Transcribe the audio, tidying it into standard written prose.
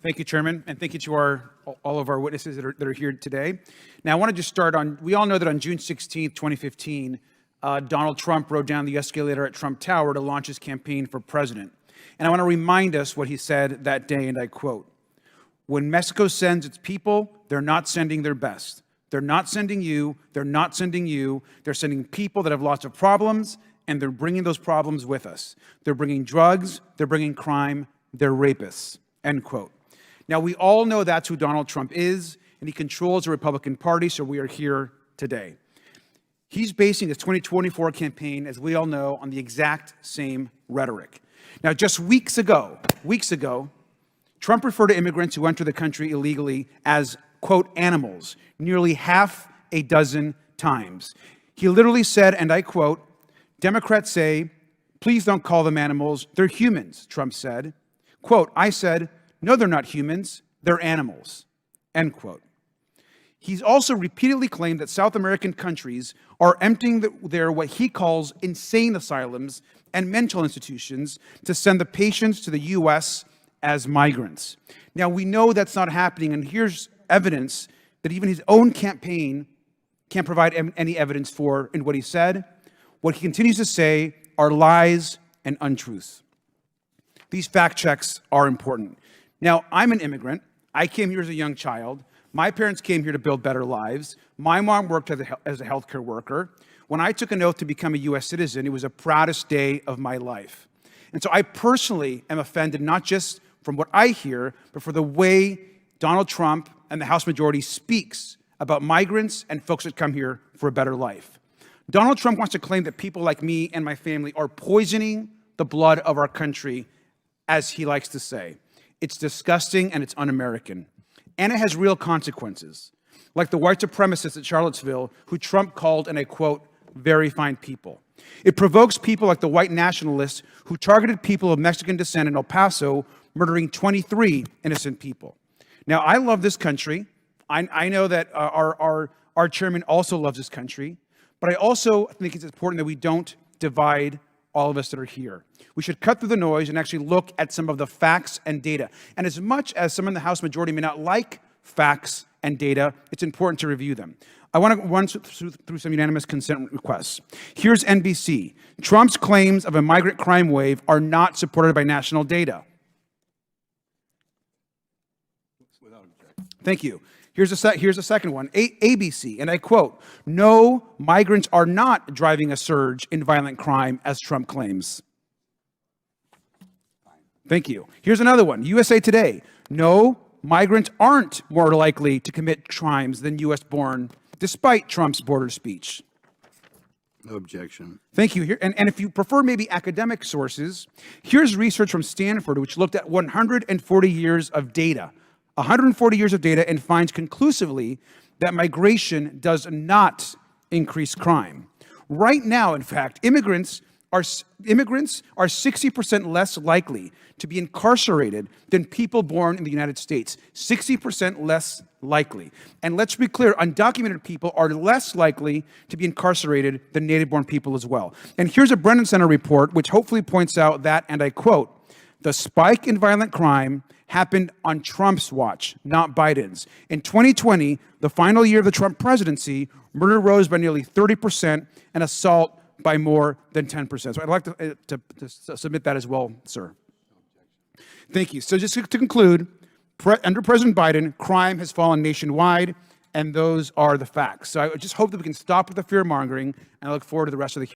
Thank you, Chairman, and thank you to all of our witnesses that are here today. Now, I want to just start on, we all know that on June 16th, 2015, Donald Trump rode down the escalator at Trump Tower to launch his campaign for president. And I want to remind us what he said that day, and I quote, "When Mexico sends its people, they're not sending their best. They're not sending you, they're not sending you, they're sending people that have lots of problems, and they're bringing those problems with us. They're bringing drugs, they're bringing crime, they're rapists," end quote. Now, we all know that's who Donald Trump is, and he controls the Republican Party, so we are here today. He's basing his 2024 campaign, as we all know, on the exact same rhetoric. Now, just weeks ago, Trump referred to immigrants who enter the country illegally as, quote, animals, nearly half a dozen times. He literally said, and I quote, "Democrats say, please don't call them animals, they're humans," Trump said. Quote, "I said, no, they're not humans, they're animals," end quote. He's also repeatedly claimed that South American countries are emptying their what he calls insane asylums and mental institutions to send the patients to the U.S. as migrants. Now, we know that's not happening, and here's evidence that even his own campaign can't provide any evidence for in what he said. What he continues to say are lies and untruths. These fact checks are important. Now, I'm an immigrant. I came here as a young child. My parents came here to build better lives. My mom worked as a healthcare worker. When I took an oath to become a U.S. citizen, it was the proudest day of my life. And so I personally am offended, not just from what I hear, but for the way Donald Trump and the House majority speaks about migrants and folks that come here for a better life. Donald Trump wants to claim that people like me and my family are poisoning the blood of our country, as he likes to say. It's disgusting and it's un-American. And it has real consequences, like the white supremacists at Charlottesville, who Trump called, and I quote, "very fine people." It provokes people like the white nationalists who targeted people of Mexican descent in El Paso, murdering 23 innocent people. Now, I love this country. I know that our chairman also loves this country, but I also think it's important that we don't divide all of us that are here. We should cut through the noise and actually look at some of the facts and data. And as much as some in the House majority may not like facts and data, it's important to review them. I want to run through some unanimous consent requests. Here's NBC. Trump's claims of a migrant crime wave are not supported by national data. Without objection. Thank you. Here's a second one, ABC, and I quote, "No, migrants are not driving a surge in violent crime, as Trump claims." Thank you. Here's another one, USA Today. "No, migrants aren't more likely to commit crimes than U.S.-born, despite Trump's border speech." No objection. Thank you. And if you prefer maybe academic sources, here's research from Stanford, which looked at 140 years of data. 140 years of data, and finds conclusively that migration does not increase crime. Right now, in fact, immigrants are 60% less likely to be incarcerated than people born in the United States. 60% less likely. And let's be clear, undocumented people are less likely to be incarcerated than native-born people as well. And here's a Brennan Center report, which hopefully points out that, and I quote, "The spike in violent crime happened on Trump's watch, not Biden's. In 2020, the final year of the Trump presidency, murder rose by nearly 30% and assault by more than 10%. So I'd like to submit that as well, sir. Thank you. So just to conclude, under President Biden, crime has fallen nationwide, and those are the facts. So I just hope that we can stop with the fear-mongering, and I look forward to the rest of the